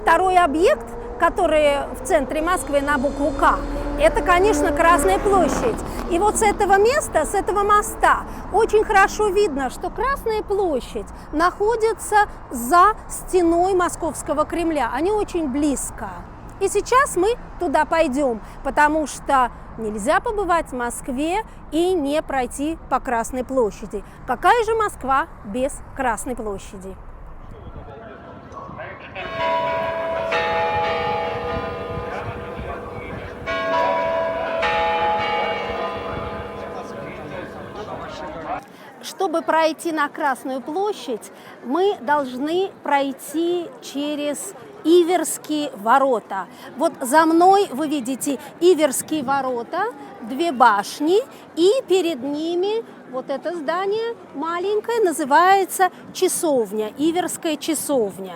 Второй объект, который в центре Москвы на букву «К», это, конечно, Красная площадь. И вот с этого места, с этого моста, очень хорошо видно, что Красная площадь находится за стеной Московского Кремля. Они очень близко. И сейчас мы туда пойдем, потому что нельзя побывать в Москве и не пройти по Красной площади. Какая же Москва без Красной площади? Чтобы пройти на Красную площадь, мы должны пройти через Иверские ворота. Вот за мной вы видите Иверские ворота, две башни, и перед ними вот это здание маленькое называется часовня, Иверская часовня.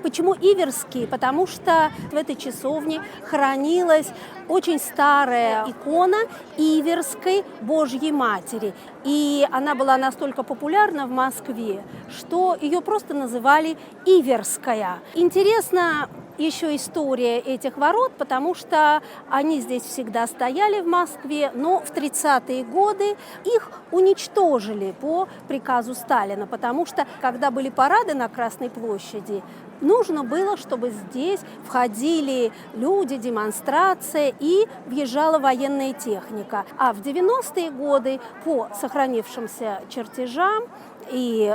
Почему Иверские? Потому что в этой часовне хранилась очень старая икона Иверской Божьей Матери. И она была настолько популярна в Москве, что ее просто называли Иверская. Интересна еще история этих ворот, потому что они здесь всегда стояли в Москве, но в 30-е годы их уничтожили по приказу Сталина, потому что, когда были парады на Красной площади, нужно было, чтобы здесь входили люди, демонстрация, и въезжала военная техника. А в 90-е годы по сохранившимся чертежам и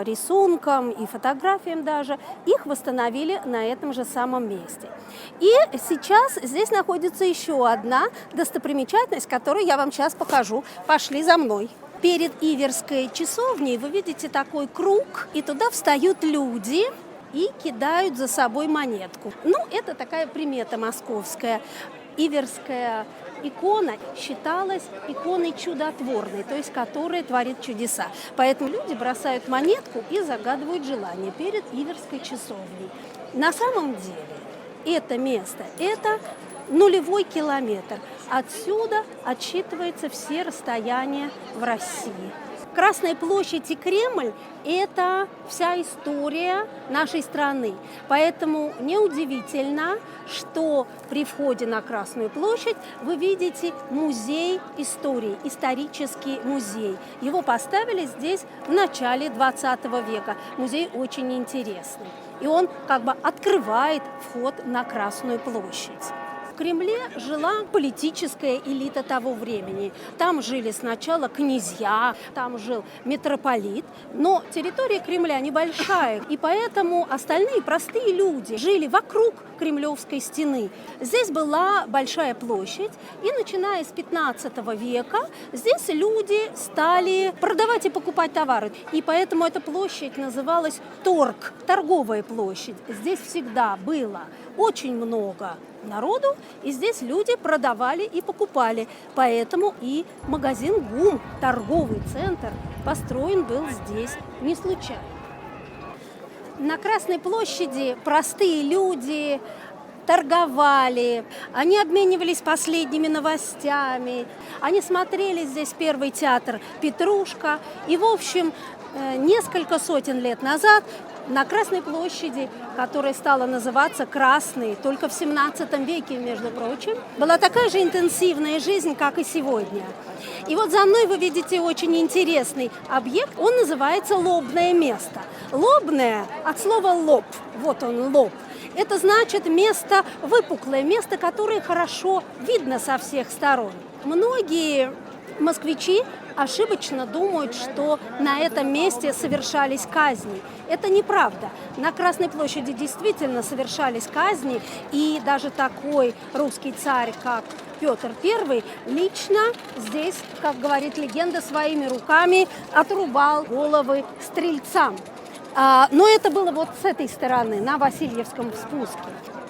рисункам, и фотографиям даже, их восстановили на этом же самом месте. И сейчас здесь находится еще одна достопримечательность, которую я вам сейчас покажу. Пошли за мной. Перед Иверской часовней вы видите такой круг, и туда встают люди и кидают за собой монетку. Ну, это такая примета московская. Иверская икона считалась иконой чудотворной, то есть которая творит чудеса. Поэтому люди бросают монетку и загадывают желание перед Иверской часовней. На самом деле это место – это нулевой километр. Отсюда отсчитываются все расстояния в России. Красная площадь и Кремль – это вся история нашей страны. Поэтому неудивительно, что при входе на Красную площадь вы видите музей истории, исторический музей. Его поставили здесь в начале 20 века. Музей очень интересный. И он как бы открывает вход на Красную площадь. В Кремле жила политическая элита того времени. Там жили сначала князья, там жил митрополит, но территория Кремля небольшая, и поэтому остальные простые люди жили вокруг Кремлевской стены. Здесь была большая площадь, и начиная с 15 века здесь люди стали продавать и покупать товары. И поэтому эта площадь называлась торг, торговая площадь. Здесь всегда было очень много народу, и здесь люди продавали и покупали. Поэтому и магазин ГУМ, торговый центр, построен был здесь не случайно. На Красной площади простые люди торговали, они обменивались последними новостями, они смотрели здесь первый театр «Петрушка». И, в общем, несколько сотен лет назад на Красной площади, которая стала называться Красной только в 17 веке, между прочим, была такая же интенсивная жизнь, как и сегодня. И вот за мной вы видите очень интересный объект, он называется «Лобное место». Лобное от слова «лоб», вот он лоб. Это значит место выпуклое, место, которое хорошо видно со всех сторон. Многие москвичи ошибочно думают, что на этом месте совершались казни. Это неправда. На Красной площади действительно совершались казни, и даже такой русский царь, как Петр I, лично здесь, как говорит легенда, своими руками отрубал головы стрельцам. Но это было вот с этой стороны, на Васильевском спуске.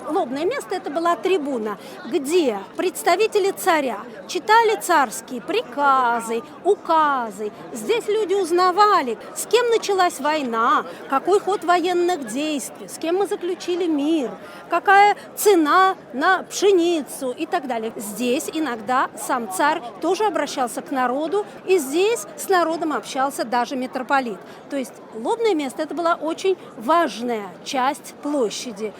Лобное место – это была трибуна, где представители царя читали царские приказы, указы. Здесь люди узнавали, с кем началась война, какой ход военных действий, с кем мы заключили мир, какая цена на пшеницу и так далее. Здесь иногда сам царь тоже обращался к народу, и здесь с народом общался даже митрополит. То есть лобное место – это была очень важная часть площади.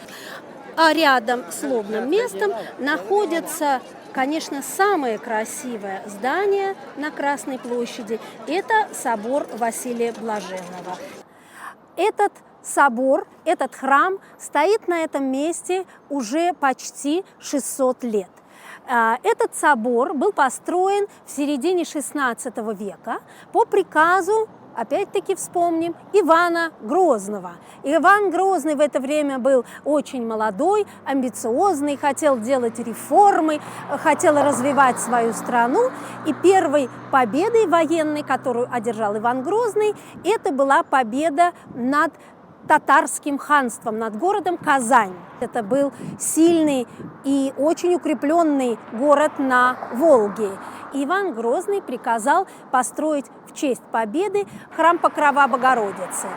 А рядом с лобным местом находится, конечно, самое красивое здание на Красной площади – это собор Василия Блаженного. Этот собор, этот храм стоит на этом месте уже почти 600 лет. Этот собор был построен в середине XVI века по приказу, опять-таки вспомним, Ивана Грозного. Иван Грозный в это время был очень молодой, амбициозный, хотел делать реформы, хотел развивать свою страну. И первой победой военной, которую одержал Иван Грозный, это была победа над татарским ханством, над городом Казань. Это был сильный и очень укрепленный город на Волге. И Иван Грозный приказал построить в честь победы храм Покрова Богородицы.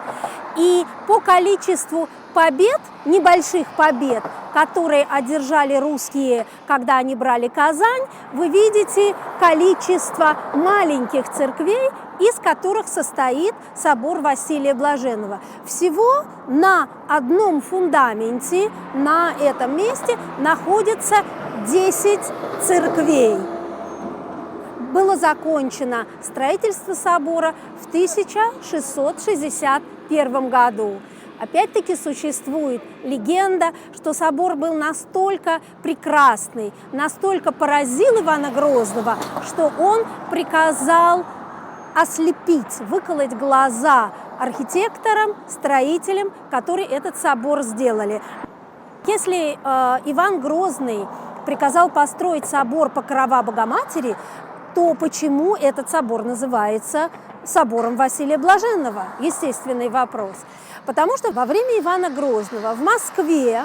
И по количеству побед, небольших побед, которые одержали русские, когда они брали Казань, вы видите количество маленьких церквей, из которых состоит собор Василия Блаженного. Всего на одном фундаменте на этом месте находится 10 церквей. Было закончено строительство собора в 1661 году. Опять-таки существует легенда, что собор был настолько прекрасный, настолько поразил Ивана Грозного, что он приказал ослепить, выколоть глаза архитекторам, строителям, которые этот собор сделали. Если Иван Грозный приказал построить собор Покрова Богоматери, то почему этот собор называется собором Василия Блаженного? Естественный вопрос. Потому что во время Ивана Грозного в Москве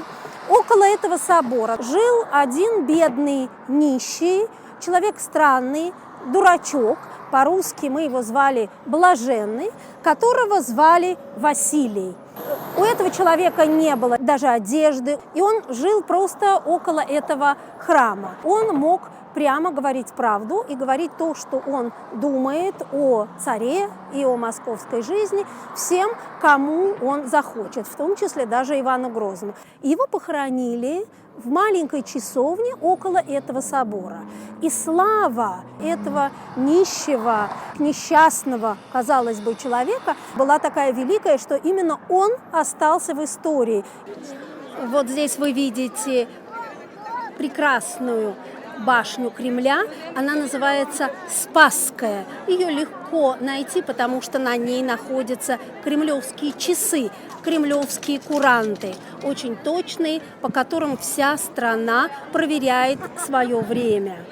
около этого собора жил один бедный нищий, человек странный, дурачок, по-русски мы его звали Блаженный, которого звали Василий. У этого человека не было даже одежды, и он жил просто около этого храма. Он мог прямо говорить правду и говорить то, что он думает о царе и о московской жизни всем, кому он захочет, в том числе даже Ивану Грозному. Его похоронили в маленькой часовне около этого собора. И слава этого нищего, несчастного, казалось бы, человека была такая великая, что именно он остался в истории. Вот здесь вы видите прекрасную башню Кремля, она называется Спасская. Ее легко найти, потому что на ней находятся кремлевские часы, кремлевские куранты, очень точные, по которым вся страна проверяет свое время.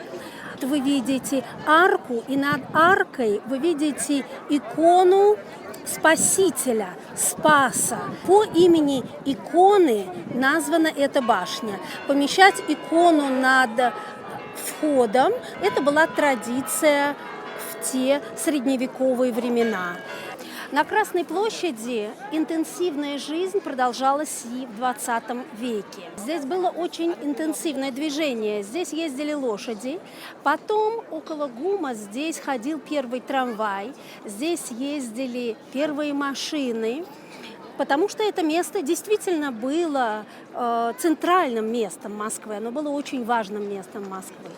Вы видите арку, и над аркой вы видите икону Спасителя, Спаса. По имени иконы названа эта башня. Помещать икону над входом – это была традиция в те средневековые времена. На Красной площади интенсивная жизнь продолжалась и в 20 веке. Здесь было очень интенсивное движение. Здесь ездили лошади. Потом около ГУМа здесь ходил первый трамвай. Здесь ездили первые машины. Потому что это место действительно было центральным местом Москвы. Оно было очень важным местом Москвы.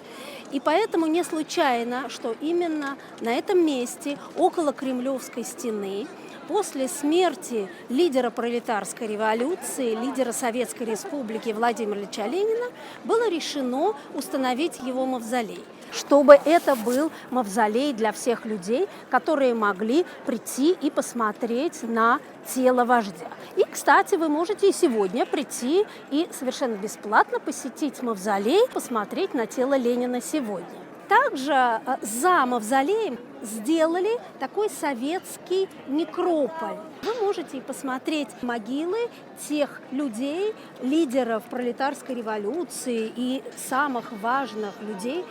И поэтому не случайно, что именно на этом месте, около Кремлевской стены, после смерти лидера пролетарской революции, лидера Советской Республики Владимира Ильича Ленина, было решено установить его мавзолей, чтобы это был мавзолей для всех людей, которые могли прийти и посмотреть на тело вождя. И, кстати, вы можете и сегодня прийти и совершенно бесплатно посетить мавзолей, посмотреть на тело Ленина сегодня. Также за мавзолеем сделали такой советский некрополь. Вы можете посмотреть могилы тех людей, лидеров пролетарской революции и самых важных людей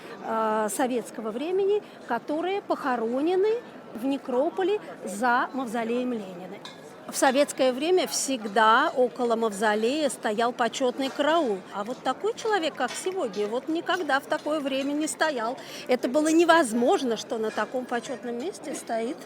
советского времени, которые похоронены в некрополе за мавзолеем Ленина. В советское время всегда около мавзолея стоял почетный караул. А вот такой человек, как сегодня, вот никогда в такое время не стоял. Это было невозможно, что на таком почетном месте стоит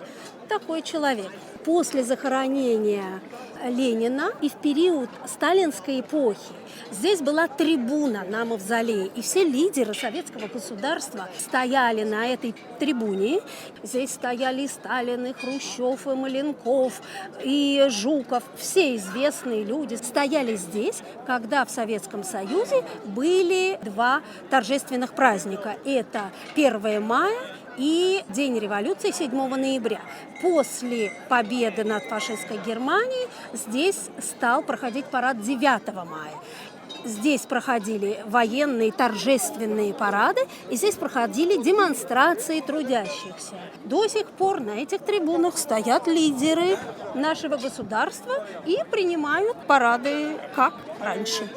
такой человек. После захоронения Ленина и в период сталинской эпохи здесь была трибуна на мавзолее, и все лидеры советского государства стояли на этой трибуне. Здесь стояли и Сталин, и Хрущев, и Маленков, и Жуков. Все известные люди стояли здесь, когда в Советском Союзе были два торжественных праздника. Это 1 мая и День революции 7 ноября. После победы над фашистской Германией здесь стал проходить парад 9 мая. Здесь проходили военные торжественные парады, и здесь проходили демонстрации трудящихся. До сих пор на этих трибунах стоят лидеры нашего государства и принимают парады, как раньше.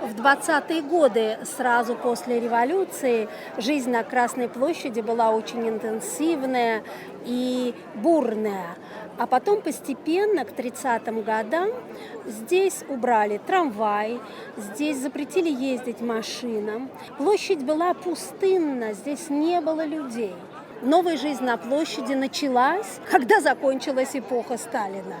В 20-е годы, сразу после революции, жизнь на Красной площади была очень интенсивная и бурная. А потом постепенно, к 30-м годам, здесь убрали трамвай, здесь запретили ездить машинам. Площадь была пустынна, здесь не было людей. Новая жизнь на площади началась, когда закончилась эпоха Сталина.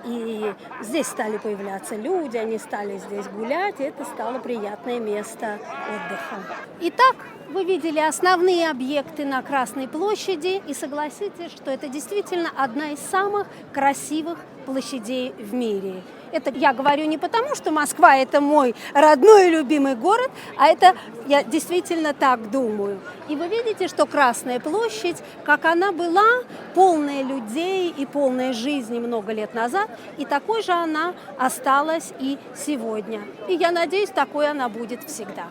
И здесь стали появляться люди, они стали здесь гулять, и это стало приятное место отдыха. Итак, вы видели основные объекты на Красной площади, и согласитесь, что это действительно одна из самых красивых площадей в мире. Это я говорю не потому, что Москва – это мой родной и любимый город, а это я действительно так думаю. И вы видите, что Красная площадь, как она была, полная людей и полная жизни много лет назад, и такой же она осталась и сегодня. И я надеюсь, такой она будет всегда.